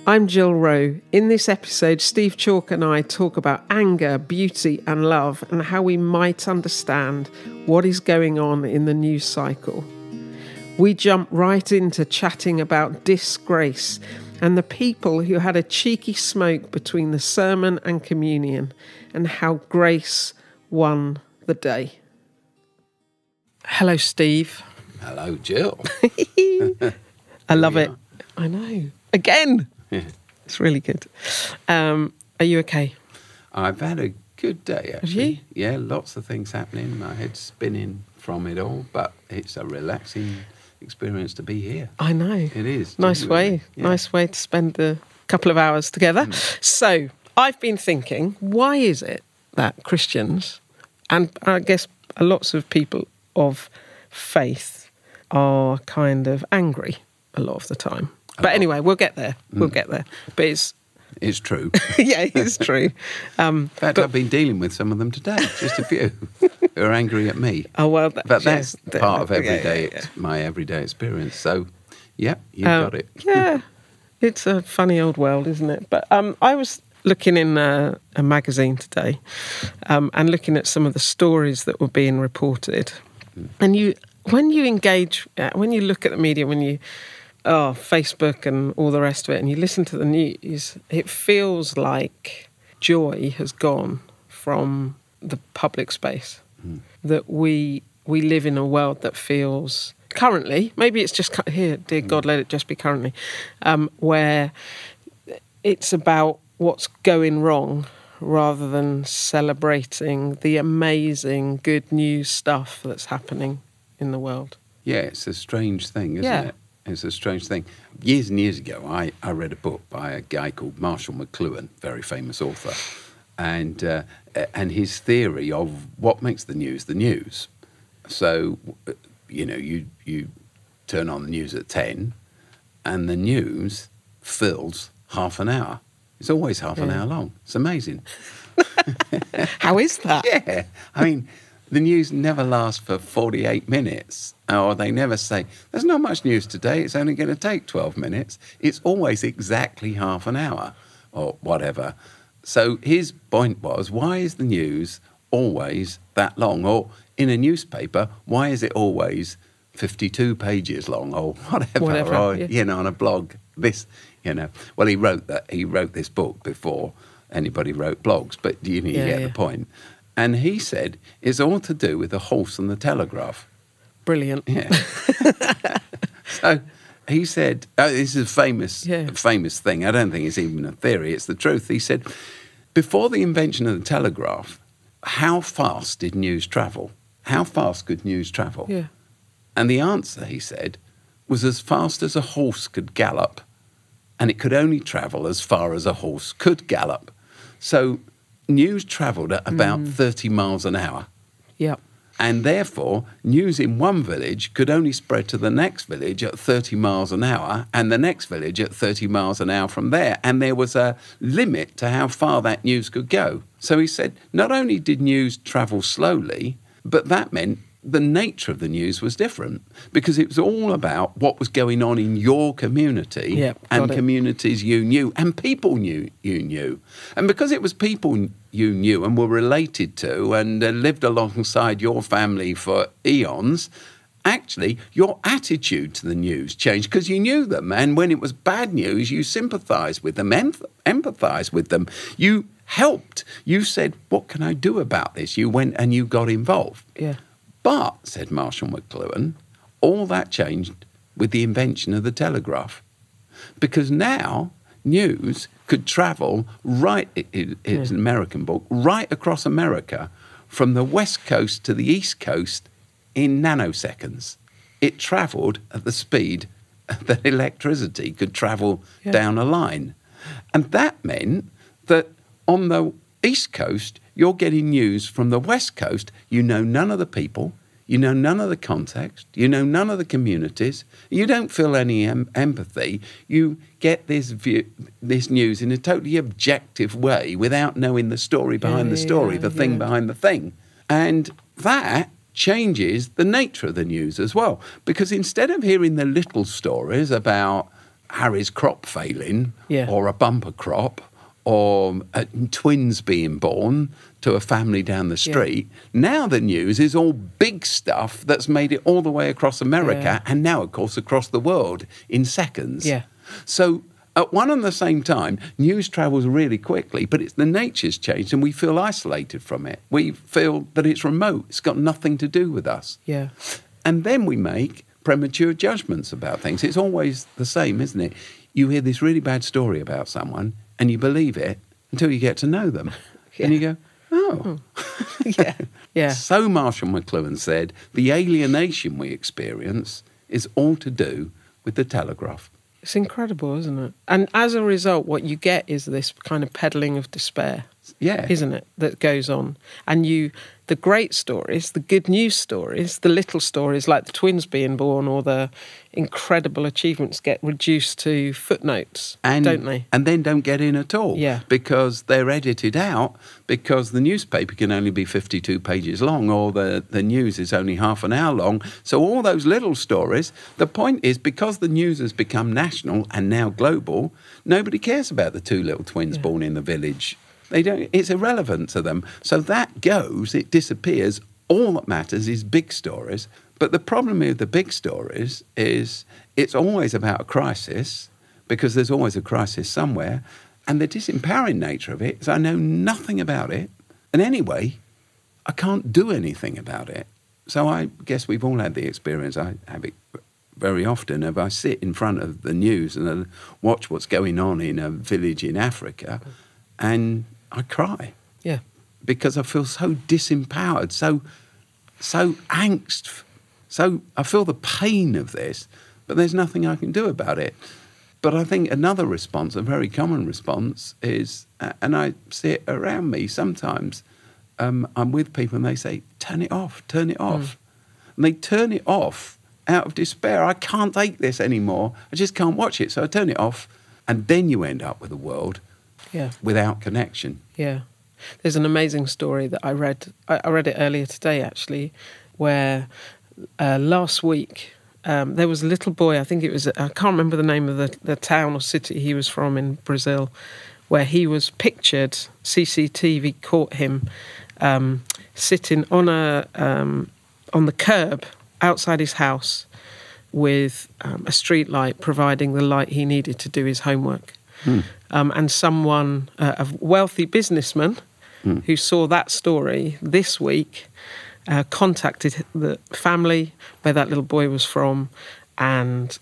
I'm Jill Rowe. In this episode, Steve Chalke and I talk about anger, beauty and love and how we might understand what is going on in the news cycle. We jump right into chatting about disgrace and the people who had a cheeky smoke between the sermon and communion and how grace won the day. Hello, Steve. Hello, Jill. I love it. I know. Again. Yeah. It's really good. Are you okay? I've had a good day, actually. Have you? Yeah, lots of things happening. My head's spinning from it all, but it's a relaxing experience to be here. I know. It is. Nice genuinely. way. Yeah. Nice way to spend a couple of hours together. So, I've been thinking, why is it that Christians, and I guess lots of people of faith, are kind of angry a lot of the time? But anyway, we'll get there. We'll get there. But It's true. yeah, it's true. In fact, I've been dealing with some of them today, just a few, who are angry at me. Oh, well, But that's part of everyday. my everyday experience. So, yeah, you've got it. Yeah, it's a funny old world, isn't it? But I was looking in a magazine today and looking at some of the stories that were being reported. And when you engage, when you look at the media, Facebook and all the rest of it, and you listen to the news, it feels like joy has gone from the public space. That we live in a world that feels currently, maybe it's just here, dear God, let it just be currently, where it's about what's going wrong rather than celebrating the amazing good news stuff that's happening in the world. Yeah, it's a strange thing, isn't it? It's a strange thing. Years and years ago, I read a book by a guy called Marshall McLuhan, very famous author, and his theory of what makes the news. So, you turn on the news at 10, and the news fills half an hour. It's always half an hour long. It's amazing. How is that? Yeah, I mean, the news never lasts for 48 minutes, or they never say, there's not much news today, it's only going to take 12 minutes. It's always exactly half an hour, or whatever. So his point was, why is the news always that long? Or in a newspaper, why is it always 52 pages long, or whatever. Or, on a blog, Well, he wrote this book before anybody wrote blogs, but you get the point. And he said it's all to do with the horse and the telegraph. Brilliant. Yeah. So he said, this is a famous thing. I don't think it's even a theory. It's the truth. He said, before the invention of the telegraph, how fast did news travel? How fast could news travel? Yeah. And the answer, he said, was as fast as a horse could gallop. And it could only travel as far as a horse could gallop. So news travelled at about 30 miles an hour. Yeah. And therefore, news in one village could only spread to the next village at 30 miles an hour and the next village at 30 miles an hour from there. And there was a limit to how far that news could go. So he said, not only did news travel slowly, but that meant the nature of the news was different because it was all about what was going on in your community and communities you knew and people you knew. And because it was people you knew and were related to and lived alongside your family for eons, actually your attitude to the news changed because you knew them. And when it was bad news, you sympathised with them, empathised with them. You helped. You said, what can I do about this? You went and you got involved. Yeah. But, said Marshall McLuhan, all that changed with the invention of the telegraph. Because now news could travel it's an American book, right across America from the west coast to the east coast in nanoseconds. It travelled at the speed that electricity could travel down a line. And that meant that on the east coast, you're getting news from the west coast. You know none of the people. You know none of the context. You know none of the communities. You don't feel any empathy. You get this news in a totally objective way without knowing the story behind the story, the thing behind the thing. And that changes the nature of the news as well. Because instead of hearing the little stories about Harry's crop failing, Yeah. or a bumper crop, or twins being born to a family down the street. Now the news is all big stuff that's made it all the way across America and now, of course, across the world in seconds. Yeah. So at one and the same time, news travels really quickly, but the nature's changed and we feel isolated from it. We feel that it's remote. It's got nothing to do with us. Yeah. And then we make premature judgments about things. It's always the same, isn't it? You hear this really bad story about someone and you believe it until you get to know them. And you go, oh. Yeah. So Marshall McLuhan said, the alienation we experience is all to do with the Telegraph. It's incredible, isn't it? And as a result, what you get is this kind of peddling of despair. Yeah. Isn't it? That goes on. And the great stories, the good news stories, the little stories like the twins being born or the incredible achievements get reduced to footnotes, don't they? And then don't get in at all. Yeah. Because they're edited out because the newspaper can only be 52 pages long or the news is only half an hour long. So all those little stories, the point is because the news has become national and now global, nobody cares about the two little twins born in the village. They don't. It's irrelevant to them. So that goes, it disappears. All that matters is big stories. But the problem with the big stories is it's always about a crisis because there's always a crisis somewhere. And the disempowering nature of it is I know nothing about it. And anyway, I can't do anything about it. So I guess we've all had the experience. I have it very often. If I sit in front of the news and I watch what's going on in a village in Africa and I cry. Yeah. Because I feel so disempowered, so angst. So I feel the pain of this, but there's nothing I can do about it. But I think another response, a very common response, is, and I see it around me sometimes, I'm with people and they say, turn it off, turn it off. And they turn it off out of despair. I can't take this anymore. I just can't watch it. So I turn it off. And then you end up with a world without connection. Yeah. There's an amazing story that I read. I read it earlier today, actually, where last week there was a little boy, I think it was, I can't remember the name of the town or city he was from in Brazil, where he was pictured, CCTV caught him sitting on the curb outside his house with a street light providing the light he needed to do his homework. And someone, a wealthy businessman who saw that story this week, contacted the family where that little boy was from and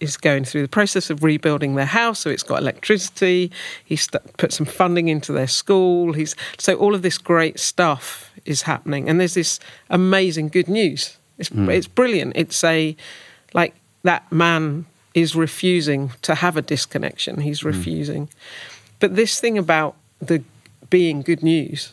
is going through the process of rebuilding their house, so it's got electricity. He's put some funding into their school. So all of this great stuff is happening. And there's this amazing good news. It's brilliant. It's like that man is refusing to have a disconnection. He's refusing. But this thing about the being good news,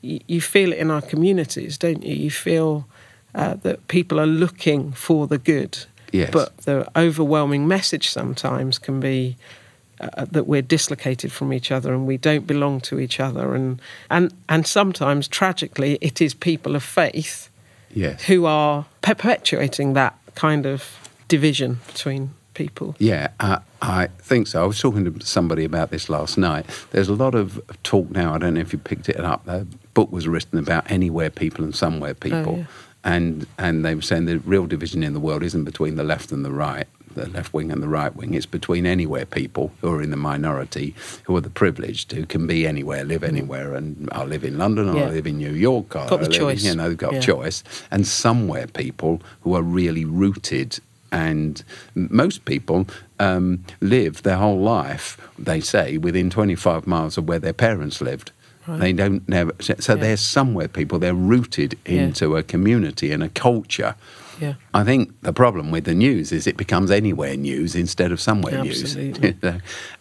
you feel it in our communities, don't you? You feel that people are looking for the good. Yes. But the overwhelming message sometimes can be that we're dislocated from each other and we don't belong to each other. And sometimes, tragically, it is people of faith who are perpetuating that kind of division between people. Yeah, I think so. I was talking to somebody about this last night. There's a lot of talk now, I don't know if you picked it up, a book was written about anywhere people and somewhere people. And they were saying the real division in the world isn't between the left and the right, the left wing and the right wing. It's between anywhere people who are in the minority, who are the privileged, who can be anywhere, live anywhere. And I live in London, or I live in New York. Got the choice. They've got choice. And somewhere people who are really rooted. And most people live their whole life, they say, within 25 miles of where their parents lived. Right. They don't never. So they're somewhere people. They're rooted into a community and a culture. Yeah. I think the problem with the news is it becomes anywhere news instead of somewhere news.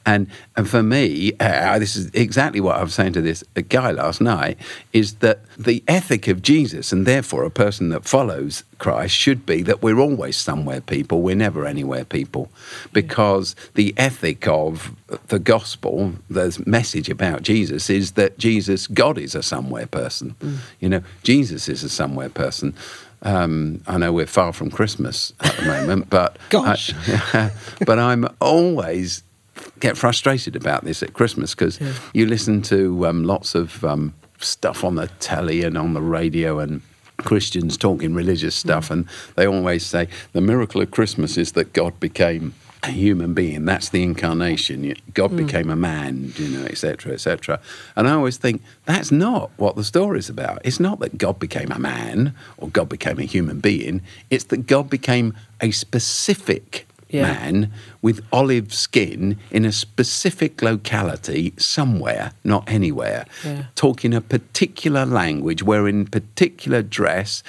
And for me, this is exactly what I was saying to this guy last night, is that the ethic of Jesus, and therefore a person that follows Christ, should be that we're always somewhere people, we're never anywhere people. Because the ethic of the gospel, the message about Jesus, is that God is a somewhere person. You know, Jesus is a somewhere person. I know we're far from Christmas at the moment, but Gosh. but I'm always get frustrated about this at Christmas because you listen to lots of stuff on the telly and on the radio and Christians talking religious stuff, and they always say the miracle of Christmas is that God became a human being. That's the incarnation. God became a man, etc., etc. And I always think that's not what the story's about. It's not that God became a man or God became a human being. It's that God became a specific man with olive skin in a specific locality somewhere, not anywhere, talking a particular language, wearing particular dress,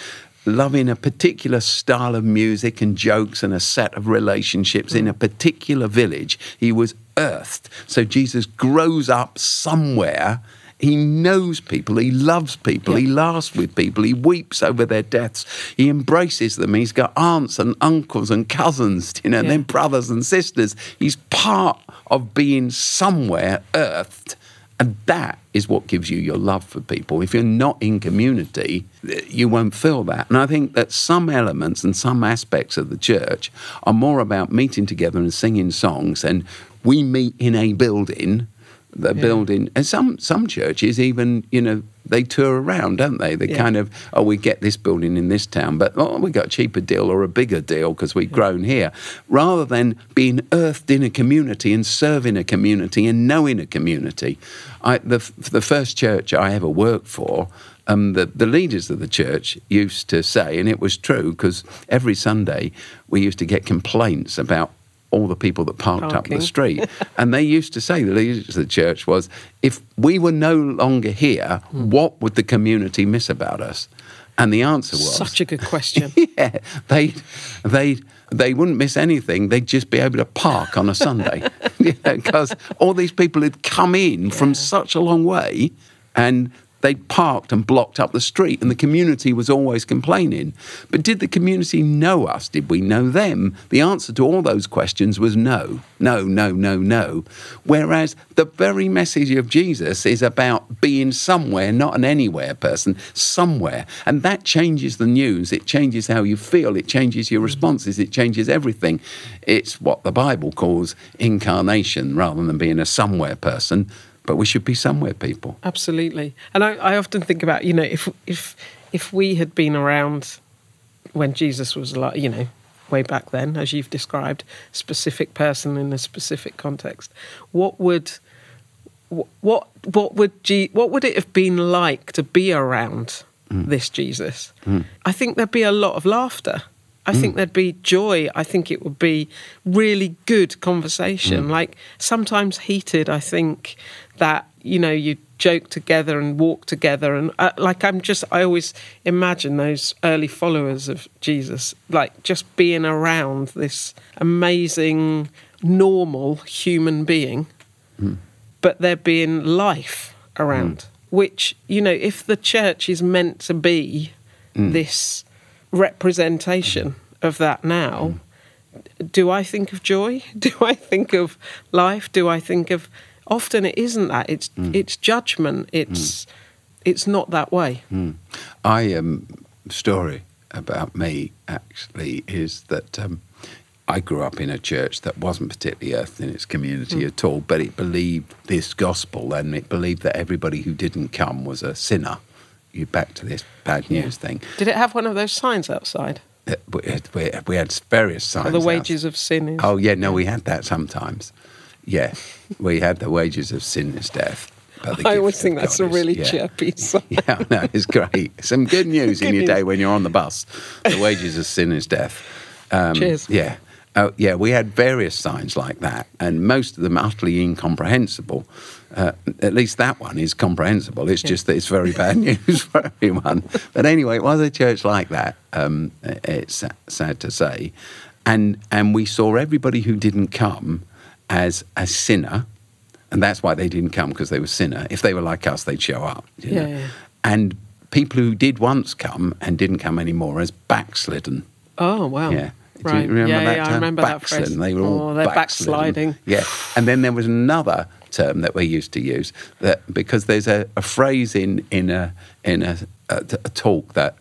loving a particular style of music and jokes and a set of relationships in a particular village. He was earthed. So Jesus grows up somewhere. He knows people, he loves people, he laughs with people, he weeps over their deaths, he embraces them, he's got aunts and uncles and cousins, and then brothers and sisters. He's part of being somewhere earthed, and that is what gives you your love for people. If you're not in community, you won't feel that. And I think that some elements and some aspects of the church are more about meeting together and singing songs, and we meet in a building. The building, and some churches even, they tour around, don't they? They kind of, we get this building in this town, but we got a cheaper deal or a bigger deal because we've grown here. Rather than being earthed in a community and serving a community and knowing a community. The first church I ever worked for, the leaders of the church used to say, and it was true, because every Sunday we used to get complaints about all the people that parked up the street. And they used to say, the leaders of the church was, if we were no longer here, what would the community miss about us? And the answer was... Such a good question. They wouldn't miss anything. They'd just be able to park on a Sunday. Because all these people had come in from such a long way, and they parked and blocked up the street, and the community was always complaining. But did the community know us? Did we know them? The answer to all those questions was no. No, no, no, no. Whereas the very message of Jesus is about being somewhere, not an anywhere person, somewhere. And that changes the news. It changes how you feel. It changes your responses. It changes everything. It's what the Bible calls incarnation rather than being a somewhere person. But we should be somewhere people. Absolutely. And I often think about, if we had been around when Jesus was alive, way back then, as you've described, specific person in a specific context, what would it have been like to be around this Jesus? I think there'd be a lot of laughter. I think there'd be joy. I think it would be really good conversation, like sometimes heated. I think that, you joke together and walk together. And I always imagine those early followers of Jesus, like just being around this amazing, normal human being, but there being life around, which, if the church is meant to be this representation of that now, do I think of joy? Do I think of life? Do I think of... Often it isn't that. It's judgment. It's not that way. Story about me, actually, is that I grew up in a church that wasn't particularly earthed in its community at all, but it believed this gospel, and it believed that everybody who didn't come was a sinner. You back to this bad news thing. Did it have one of those signs outside? We had various signs. The wages of sin is... Oh, yeah, no, we had that sometimes. Yeah, we had the wages of sin is death. I always think that's a really chirpy sign. Yeah, no, it's great. Some good news in your day when you're on the bus. The wages of sin is death. Cheers. Yeah. Oh, yeah, we had various signs like that, and most of them utterly incomprehensible. At least that one is comprehensible. It's just that it's very bad news for everyone. But anyway, it was a church like that, it's sad to say. And we saw everybody who didn't come as a sinner, and that's why they didn't come, because they were sinner. If they were like us, they'd show up. You know? Yeah. And people who did once come and didn't come anymore as backslidden. Oh, wow. Yeah. Right. Do you remember that term? I remember that phrase. They were all they're backsliding. backsliding. Yeah. And then there was another term that we used to use, that because there's a phrase in a talk that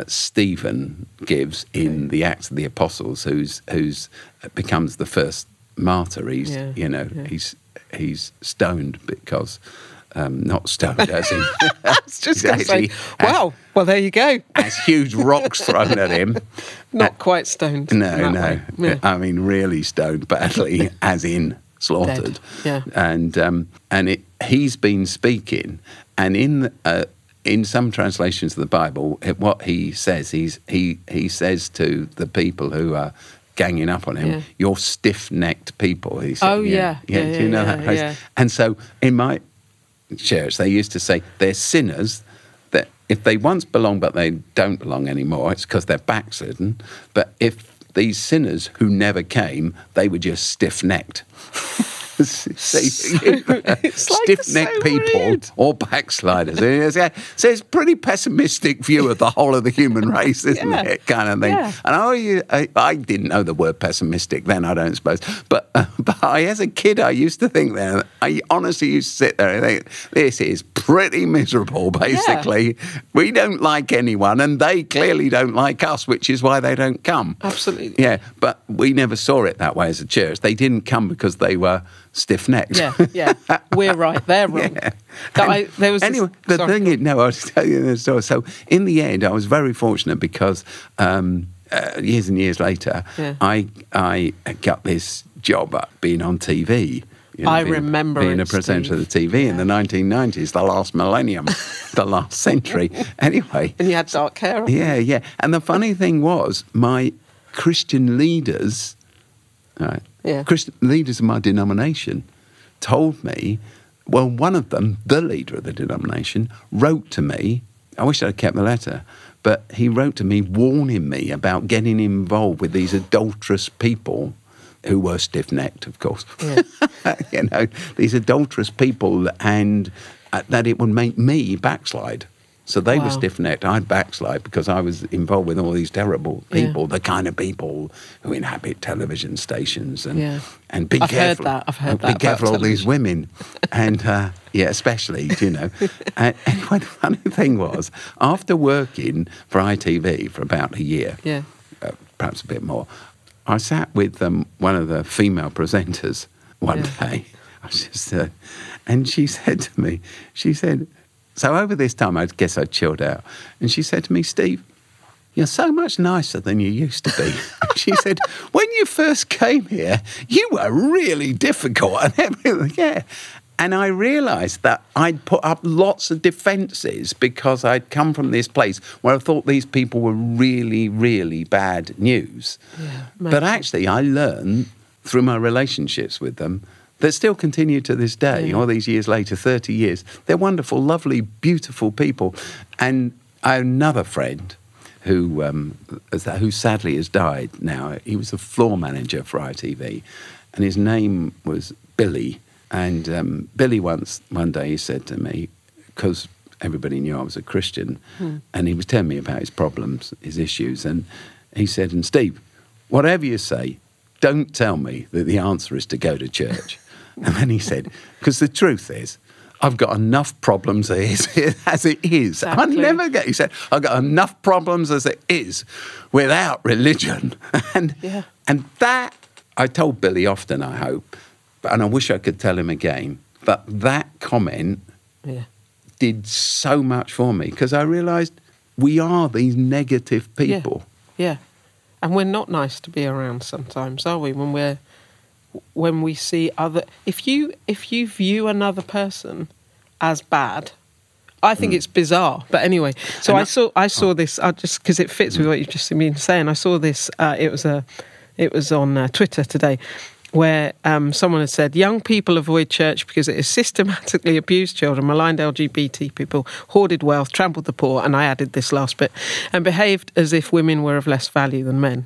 Stephen gives in the Acts of the Apostles, who's becomes the first martyr. He's stoned because not stoned as in. I was just going to say, wow. Well, there you go. Has huge rocks thrown at him. Not quite stoned. No. Yeah. I mean, really stoned badly, as in slaughtered. Dead. Yeah. And he's been speaking, and in some translations of the Bible, what he says, he says to the people who are ganging up on him, "You're stiff-necked people." He said, Oh, yeah. Do you know that phrase? Yeah. And so in my church, they used to say they're sinners, that if they once belong but they don't belong anymore, it's because they're backslidden. But if these sinners who never came, they were just stiff-necked. Stiff-necked people rude. Or backsliders. So it's a pretty pessimistic view of the whole of the human race, isn't it? Kind of thing. Yeah. And I didn't know the word pessimistic then, I don't suppose. But as a kid, I used to think that. I honestly used to sit there and think, this is pretty miserable, basically. Yeah. We don't like anyone, and they clearly don't like us, which is why they don't come. Absolutely. Yeah, but we never saw it that way as a church. They didn't come because they were stiff-necked. Yeah. We're right, they're wrong. Yeah. The thing is, I was telling you this story. So in the end, I was very fortunate because years and years later, I got this job at being on TV. I remember being a presenter of the TV in the 1990s, the last millennium, the last century. Anyway. And you had dark hair on. Yeah. And the funny thing was, my Christian leaders... Christian leaders of my denomination told me, well, one of them, the leader of the denomination, wrote to me. I wish I'd kept the letter, but he wrote to me warning me about getting involved with these adulterous people who were stiff-necked, of course. Yeah. These adulterous people, and that it would make me backslide. So they were stiff-necked. I'd backslide because I was involved with all these terrible people, the kind of people who inhabit television stations. And be careful. I've heard that. Be careful all these women. And, especially, And anyway, the funny thing was, after working for ITV for about a year, perhaps a bit more, I sat with one of the female presenters one day. I was just, and she said to me, so over this time, I guess I chilled out. And she said to me, "Steve, you're so much nicer than you used to be." She said, "When you first came here, you were really difficult and everything." Yeah. And I realised that I'd put up lots of defences because I'd come from this place where I thought these people were really, really bad news. Yeah, but actually, I learned through my relationships with them that still continue to this day, all these years later, 30 years. They're wonderful, lovely, beautiful people. And I have another friend who sadly has died now. He was the floor manager for ITV, and his name was Billy. And Billy one day he said to me, because everybody knew I was a Christian, and he was telling me about his problems, his issues, and he said, "And Steve, whatever you say, don't tell me that the answer is to go to church." And then he said, because the truth is, I've got enough problems as it is. Exactly. He said, I've got enough problems as it is without religion. And that, I told Billy often, I hope, and I wish I could tell him again, but that comment did so much for me because I realised we are these negative people. Yeah. And we're not nice to be around sometimes, are we? When we see other, if you view another person as bad, I think it's bizarre. But anyway, so I saw this just because it fits with what you've just been saying. I saw this. It was on Twitter today, where someone had said, young people avoid church because it has systematically abused children, maligned LGBT people, hoarded wealth, trampled the poor, and I added this last bit, and behaved as if women were of less value than men.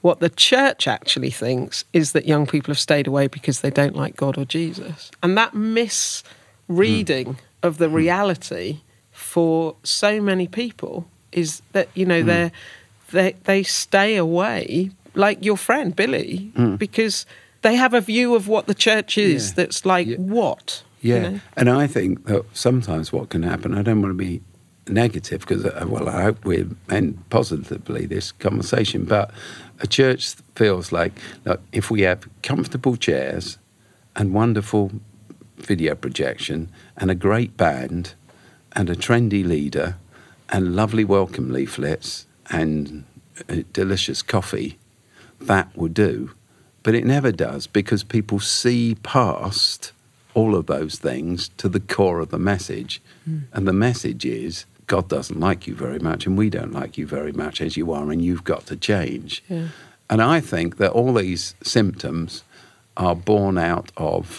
What the church actually thinks is that young people have stayed away because they don't like God or Jesus. And that misreading of the reality for so many people is that, they stay away, like your friend Billy, because they have a view of what the church is that's like, what? Yeah, and I think that sometimes what can happen, I don't want to be negative because, well, I hope we end positively this conversation, but a church feels like, look, if we have comfortable chairs and wonderful video projection and a great band and a trendy leader and lovely welcome leaflets and delicious coffee, that will do. But it never does, because people see past all of those things to the core of the message. And the message is, God doesn't like you very much and we don't like you very much as you are, and you've got to change. Yeah. And I think that all these symptoms are born out of,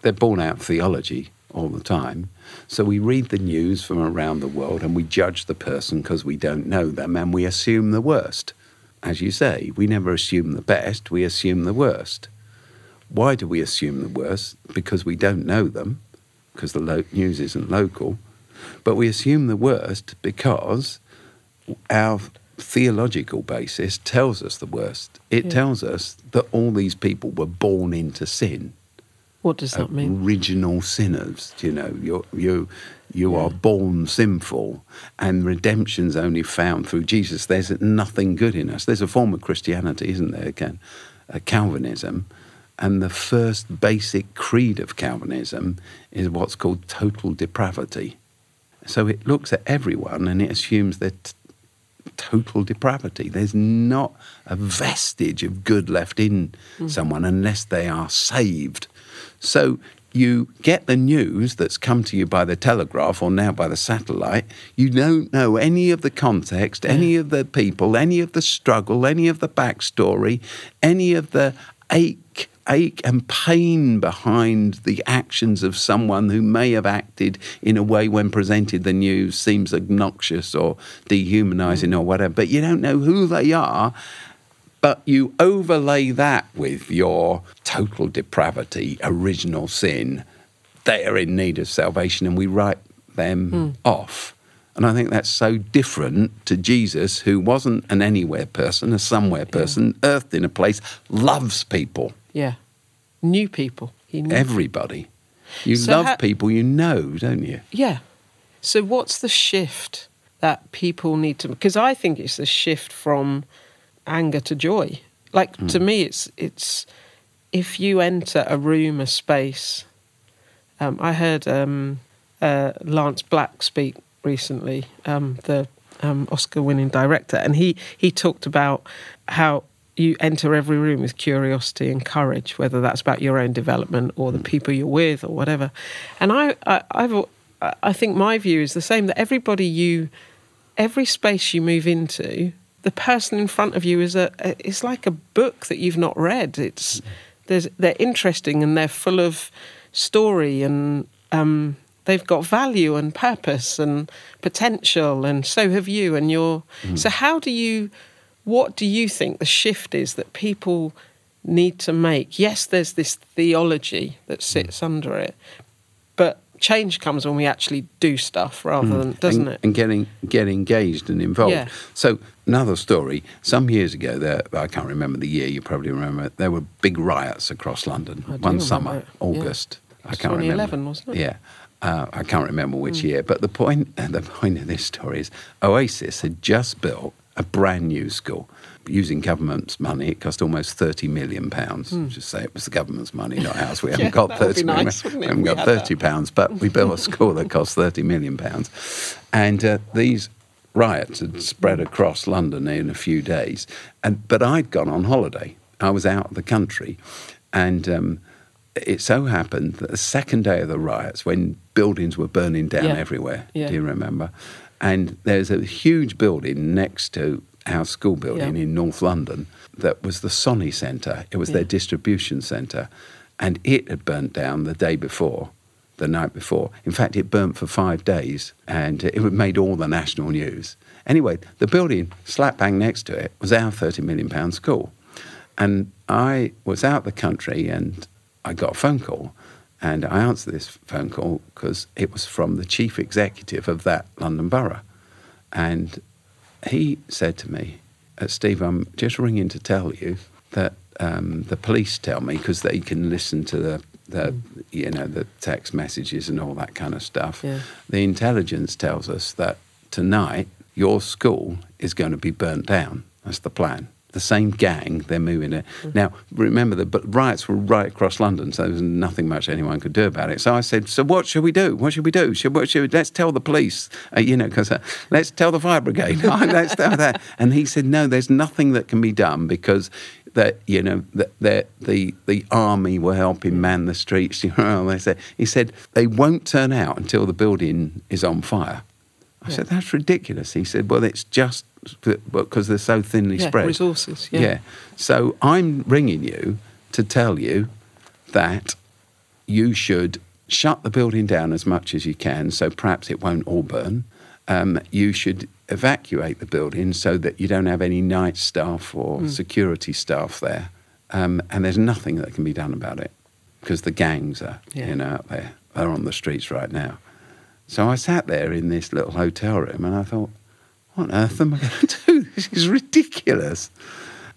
they're born out of theology all the time. So we read the news from around the world and we judge the person because we don't know them, and we assume the worst. As you say, we never assume the best, we assume the worst. Why do we assume the worst? Because we don't know them, because the news isn't local. But we assume the worst because our theological basis tells us the worst. It tells us that all these people were born into sin. What does that mean? Original sinners, you know, you are born sinful, and redemption's only found through Jesus. There's nothing good in us. There's a form of Christianity, isn't there, again, Calvinism, and the first basic creed of Calvinism is what's called total depravity. So it looks at everyone and it assumes that total depravity. There's not a vestige of good left in someone unless they are saved. So you get the news that's come to you by the telegraph or now by the satellite. You don't know any of the context, any of the people, any of the struggle, any of the backstory, any of the ache and pain behind the actions of someone who may have acted in a way when presented the news seems obnoxious or dehumanising or whatever. But you don't know who they are. But you overlay that with your total depravity, original sin. They are in need of salvation, and we write them off. And I think that's so different to Jesus, who wasn't an anywhere person, a somewhere person, earthed in a place, loves people. Yeah. Knew people. He knew everybody. You love people you know, don't you? Yeah. So what's the shift that people need to... Because I think it's a shift from anger to joy. Like, to me, it's if you enter a room, a space... I heard Lance Black speak recently, the Oscar-winning director, and he talked about how you enter every room with curiosity and courage, whether that's about your own development or the people you're with or whatever. And I think my view is the same, that every space you move into, the person in front of you is like a book that you've not read. They're interesting and they're full of story, and they've got value and purpose and potential, and so have you. And so what do you think the shift is that people need to make? Yes, there's this theology that sits under it, but change comes when we actually do stuff rather than, doesn't it? And get engaged and involved. Yeah. So another story, some years ago, I can't remember the year, you probably remember it, there were big riots across London one summer, August. Yeah. I can't 2011, remember. Wasn't it? Yeah. I can't remember which year, but the point of this story is Oasis had just built a brand new school using government's money. It cost almost £30 million. Just say it was the government's money, not ours. We haven't got £30 million. Nice, we haven't got £30, but we built a school that cost £30 million. And these riots had spread across London in a few days. But I'd gone on holiday. I was out of the country, and it so happened that the second day of the riots, when buildings were burning down everywhere, do you remember? And there's a huge building next to our school building in North London that was the Sony Centre. It was their distribution centre. And it had burnt down the night before. In fact, it burnt for 5 days, and it made all the national news. Anyway, the building slap bang next to it was our £30 million school. And I was out the country, and I got a phone call. And I answered this phone call because it was from the chief executive of that London borough. And he said to me, Steve, I'm just ringing to tell you that the police tell me, because they can listen to the text messages and all that kind of stuff. Yeah. The intelligence tells us that tonight your school is going to be burnt down. That's the plan. The same gang, they're moving it. Now, remember, the riots were right across London, so there was nothing much anyone could do about it. So I said, so what should we do? What should we do? Let's tell the police, because let's tell the fire brigade. Let's tell that. And he said, no, there's nothing that can be done because the army were helping man the streets. He said, they won't turn out until the building is on fire. I said, that's ridiculous. He said, well, it's just because they're so thinly spread. Resources, Yeah. So I'm ringing you to tell you that you should shut the building down as much as you can, so perhaps it won't all burn. You should evacuate the building so that you don't have any night staff or security staff there. And there's nothing that can be done about it because the gangs are, out there. They're on the streets right now. So I sat there in this little hotel room and I thought, what on earth am I going to do? This is ridiculous.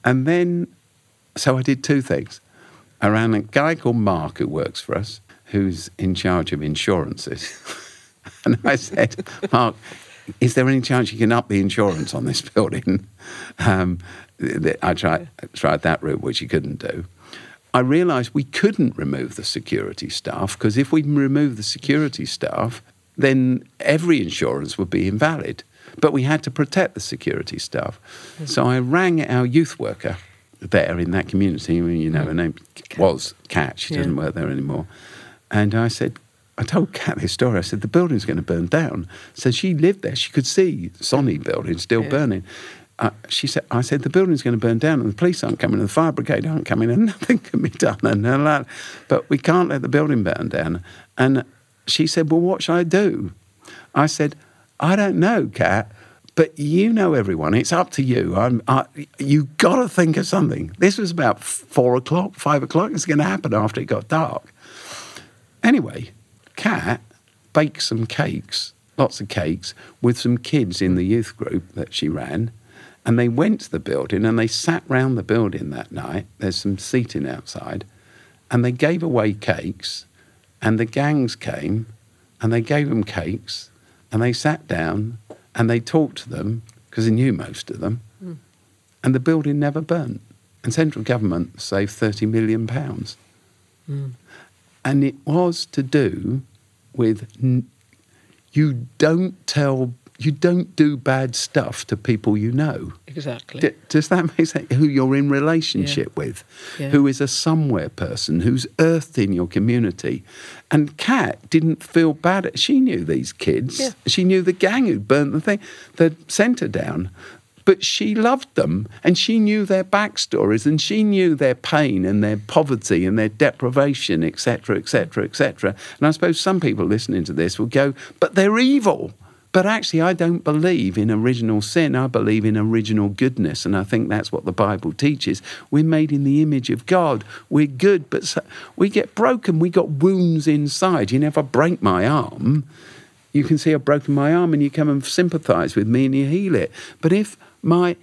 And then, so I did two things. I ran a guy called Mark who works for us, who's in charge of insurances. And I said, Mark, is there any chance you can up the insurance on this building? I tried that route, which he couldn't do. I realised we couldn't remove the security staff because if we remove the security staff, then every insurance would be invalid. But we had to protect the security staff. So I rang our youth worker there in that community. Her name was Kat. She doesn't work there anymore. And I told Kat this story. I said, the building's going to burn down. So she lived there. She could see Sonny building still burning. I said, the building's going to burn down and the police aren't coming and the fire brigade aren't coming and nothing can be done. But we can't let the building burn down. And she said, well, what should I do? I said, I don't know, Kat, but you know everyone. It's up to you. You got to think of something. This was about 4 o'clock, 5 o'clock. It's going to happen after it got dark. Anyway, Kat baked some cakes, lots of cakes, with some kids in the youth group that she ran. And they went to the building and they sat round the building that night. There's some seating outside. And they gave away cakes. And the gangs came and they gave them cakes and they sat down and they talked to them because they knew most of them. And the building never burnt. And central government saved £30 million. And it was to do with you don't do bad stuff to people you know. Exactly. Does that make sense? Who you're in relationship with, who is a somewhere person, who's earthed in your community. And Kat didn't feel bad. She knew these kids. Yeah. She knew the gang who'd burnt the centre down. But she loved them and she knew their backstories and she knew their pain and their poverty and their deprivation, etc., etc., etc. And I suppose some people listening to this will go, but they're evil. But actually, I don't believe in original sin. I believe in original goodness. And I think that's what the Bible teaches. We're made in the image of God. We're good, but we get broken. We got wounds inside. You know, if I break my arm, you can see I've broken my arm and you come and sympathise with me and you heal it. But if my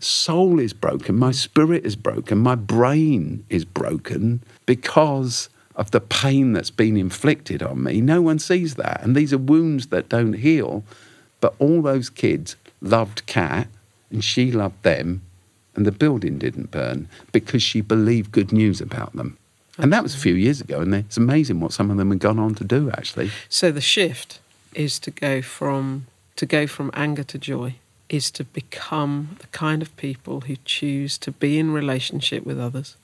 soul is broken, my spirit is broken, my brain is broken because of the pain that's been inflicted on me, no one sees that. And these are wounds that don't heal. But all those kids loved Kat and she loved them and the building didn't burn because she believed good news about them. And that was a few years ago, and it's amazing what some of them have gone on to do, actually. So the shift is to go from anger to joy, is to become the kind of people who choose to be in relationship with others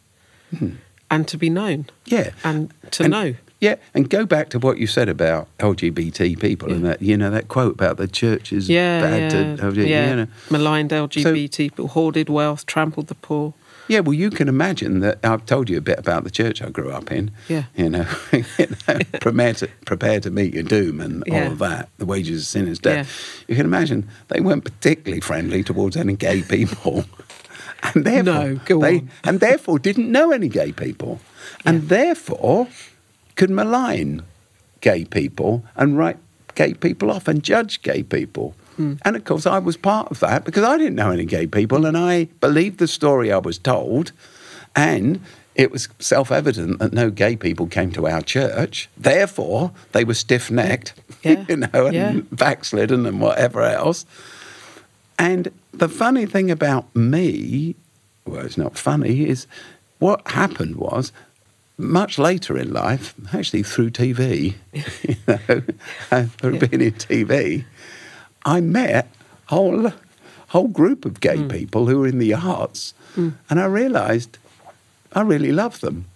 and to be known. Yeah. And know. Yeah, and go back to what you said about LGBT people and that, that quote about the church is bad to LGBT. Maligned LGBT people, hoarded wealth, trampled the poor. Yeah, well, you can imagine that. I've told you a bit about the church I grew up in. Yeah. Prepare to meet your doom and all of that. The wages of sin is death. Yeah. You can imagine they weren't particularly friendly towards any gay people. And therefore, didn't know any gay people. And therefore could malign gay people and write gay people off and judge gay people. And, of course, I was part of that because I didn't know any gay people and I believed the story I was told. And it was self-evident that no gay people came to our church. Therefore, they were stiff-necked, and backslidden and whatever else. And the funny thing about me, well, it's not funny, is what happened was, much later in life, actually through TV, through being in TV, I met a whole group of gay people who were in the arts, and I realised I really loved them.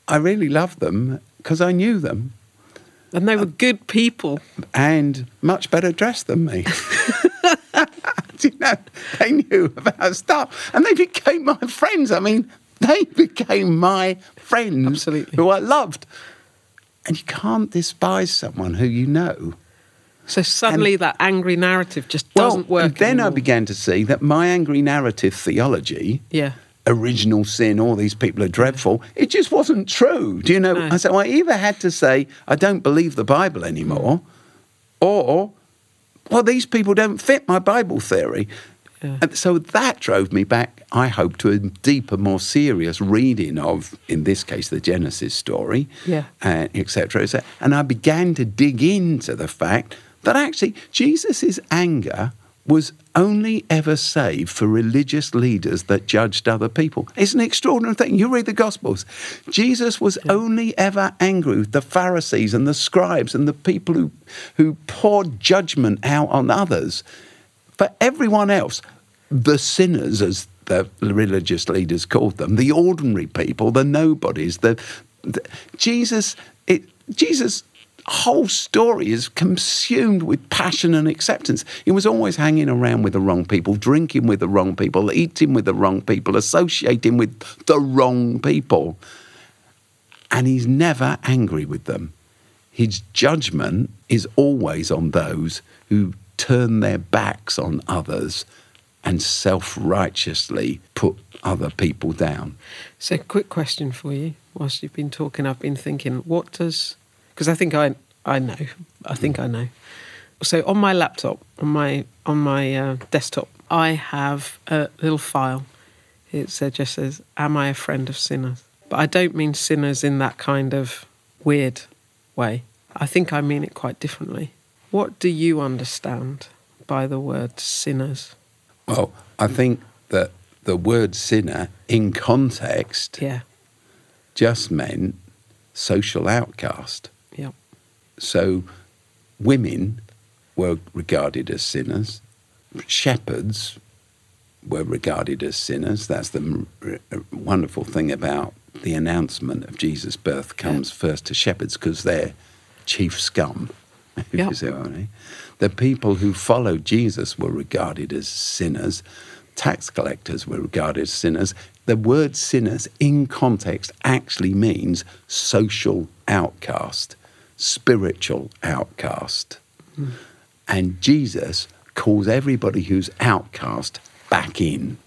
I really loved them because I knew them. And they were good people. And much better dressed than me. They knew about stuff. And they became my friends. I mean, they became my friends. Absolutely. Who I loved. And you can't despise someone who you know. So suddenly that angry narrative just doesn't work and then anymore. I began to see that my angry narrative theology... original sin, all these people are dreadful. It just wasn't true. Do you know? No. So I either had to say, I don't believe the Bible anymore, or, well, these people don't fit my Bible theory. Yeah. And so that drove me back, I hope, to a deeper, more serious reading of, in this case, the Genesis story, et cetera, et cetera. And I began to dig into the fact that actually Jesus' anger was only ever saved for religious leaders that judged other people. It's an extraordinary thing. You read the Gospels. Jesus was only ever angry with the Pharisees and the scribes and the people who poured judgment out on others. For everyone else, the sinners, as the religious leaders called them, the ordinary people, the nobodies, Jesus' whole story is consumed with passion and acceptance. He was always hanging around with the wrong people, drinking with the wrong people, eating with the wrong people, associating with the wrong people. And he's never angry with them. His judgment is always on those who turn their backs on others and self-righteously put other people down. So, quick question for you. Whilst you've been talking, I've been thinking, what does... Because I think I know. I think I know. So on my laptop, on my desktop, I have a little file. It just says, "Am I a friend of sinners?" But I don't mean sinners in that kind of weird way. I think I mean it quite differently. What do you understand by the word sinners? Well, I think that the word sinner in context just meant social outcast. Yeah. So women were regarded as sinners. Shepherds were regarded as sinners. That's the wonderful thing about the announcement of Jesus' birth comes first to shepherds because they're chief scum. You see what I mean? The people who followed Jesus were regarded as sinners. Tax collectors were regarded as sinners. The word sinners in context actually means social outcast, spiritual outcast. And Jesus calls everybody who's outcast back in.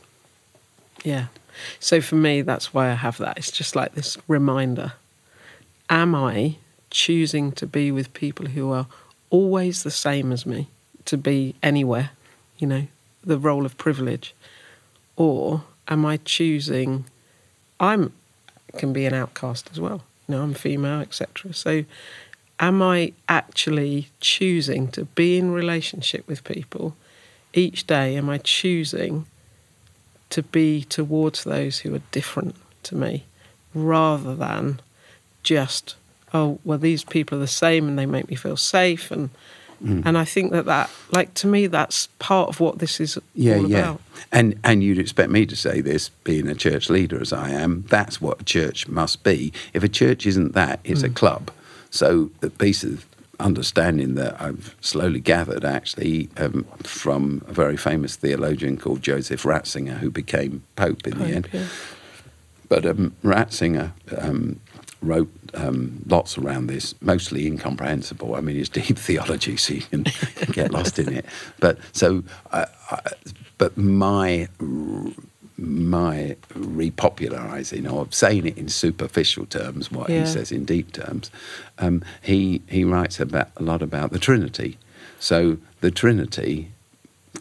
Yeah. So for me, that's why I have that. It's just like this reminder. Am I choosing to be with people who are always the same as me, to be anywhere, the role of privilege? Or am I choosing, can be an outcast as well, I'm female, etc. So am I actually choosing to be in relationship with people each day? Am I choosing to be towards those who are different to me rather than just, oh, well, these people are the same and they make me feel safe. And I think that like, to me, that's part of what this is all about. And you'd expect me to say this, being a church leader as I am, that's what a church must be. If a church isn't that, it's a club. So the piece of understanding that I've slowly gathered, actually, from a very famous theologian called Joseph Ratzinger, who became Pope in the end. Yeah. But Ratzinger wrote lots around this, mostly incomprehensible. I mean, it's deep theology, so you can get lost in it. But so, but my repopularising or saying it in superficial terms, what he says in deep terms, he writes a lot about the Trinity. So the Trinity,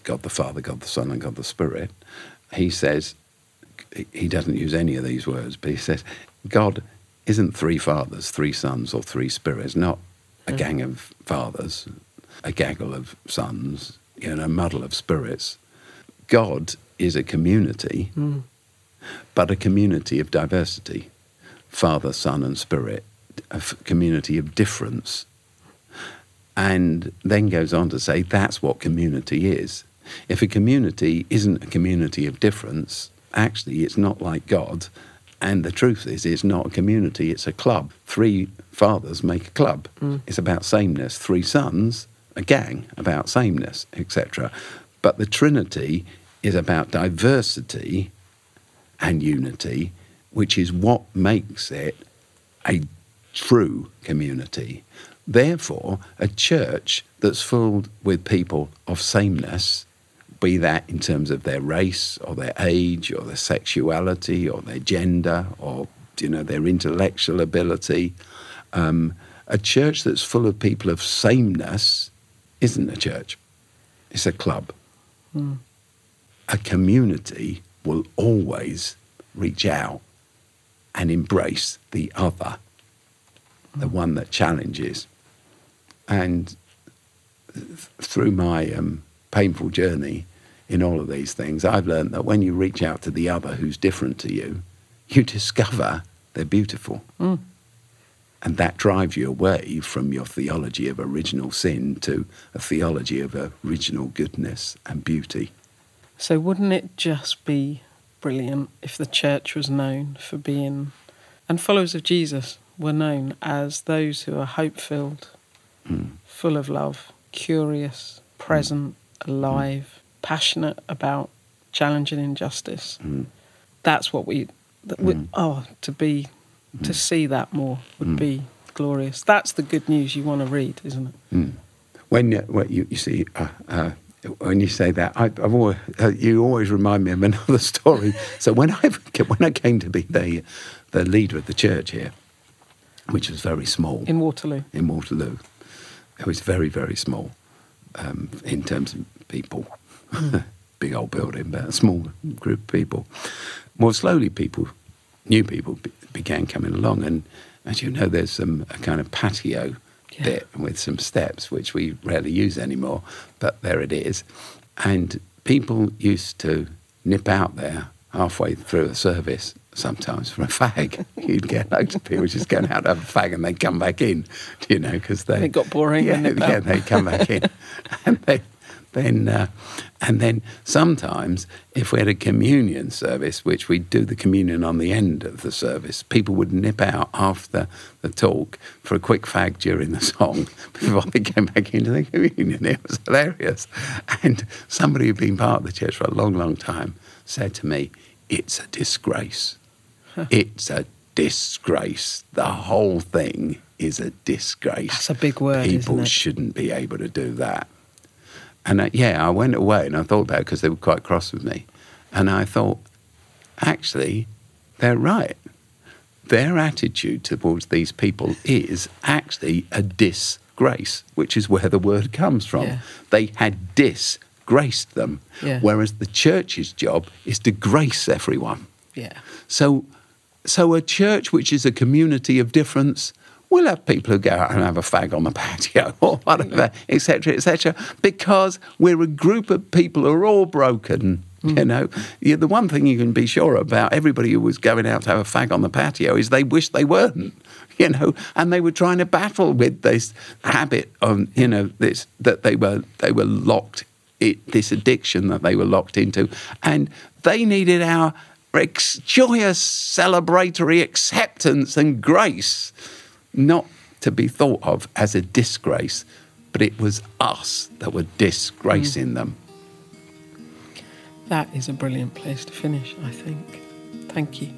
God the Father, God the Son, and God the Spirit, he says, he doesn't use any of these words, but he says, God isn't three fathers, three sons, or three spirits, not a gang of fathers, a gaggle of sons, a muddle of spirits. God is a community, but a community of diversity. Father, Son, and Spirit, a community of difference. And then goes on to say that's what community is. If a community isn't a community of difference, actually it's not like God. And the truth is, it's not a community, it's a club. Three fathers make a club. It's about sameness. Three sons, a gang, about sameness, etc. But the Trinity is about diversity and unity, which is what makes it a true community. Therefore, a church that's filled with people of sameness, be that in terms of their race or their age or their sexuality or their gender or, their intellectual ability, a church that's full of people of sameness isn't a church. It's a club. A community will always reach out and embrace the other, the one that challenges. And through my painful journey in all of these things, I've learned that when you reach out to the other who's different to you, you discover they're beautiful. And that drives you away from your theology of original sin to a theology of original goodness and beauty. So wouldn't it just be brilliant if the church was known for being, and followers of Jesus were known as those who are hope-filled, full of love, curious, present, alive, passionate about challenging injustice. That's what to see that more would be glorious. That's the good news you want to read, isn't it? When you see, when you say that, I've always, you always remind me of another story. So when I came to be the leader of the church here, which was very small. In Waterloo. It was very, very small in terms of people. Big old building, but a small group of people. More slowly, new people began coming along. And as you know, there's a kind of patio bit with some steps, which we rarely use anymore, but there it is. And people used to nip out there halfway through a service, sometimes for a fag. You'd get loads of people just going out to have a fag and they'd come back in, because it got boring. They'd come back in. And then sometimes, if we had a communion service, which we'd do the communion on the end of the service, people would nip out after the talk for a quick fag during the song before they came back into the communion. It was hilarious. And somebody who'd been part of the church for a long, long time said to me, "It's a disgrace. It's a disgrace. The whole thing is a disgrace. That's a big word, People isn't it? shouldn't be able to do that." And I went away and I thought about it because they were quite cross with me. And I thought, actually, they're right. Their attitude towards these people is actually a disgrace, which is where the word comes from. Yeah. They had disgraced them, whereas the church's job is to grace everyone. Yeah. So a church which is a community of difference, we'll have people who go out and have a fag on the patio or whatever, etc., because we're a group of people who are all broken. The one thing you can be sure about everybody who was going out to have a fag on the patio is they wish they weren't, and they were trying to battle with this habit of, that they were locked, this addiction that they were locked into, and they needed our joyous celebratory acceptance and grace, not to be thought of as a disgrace, but it was us that were disgracing them. That is a brilliant place to finish, I think. Thank you.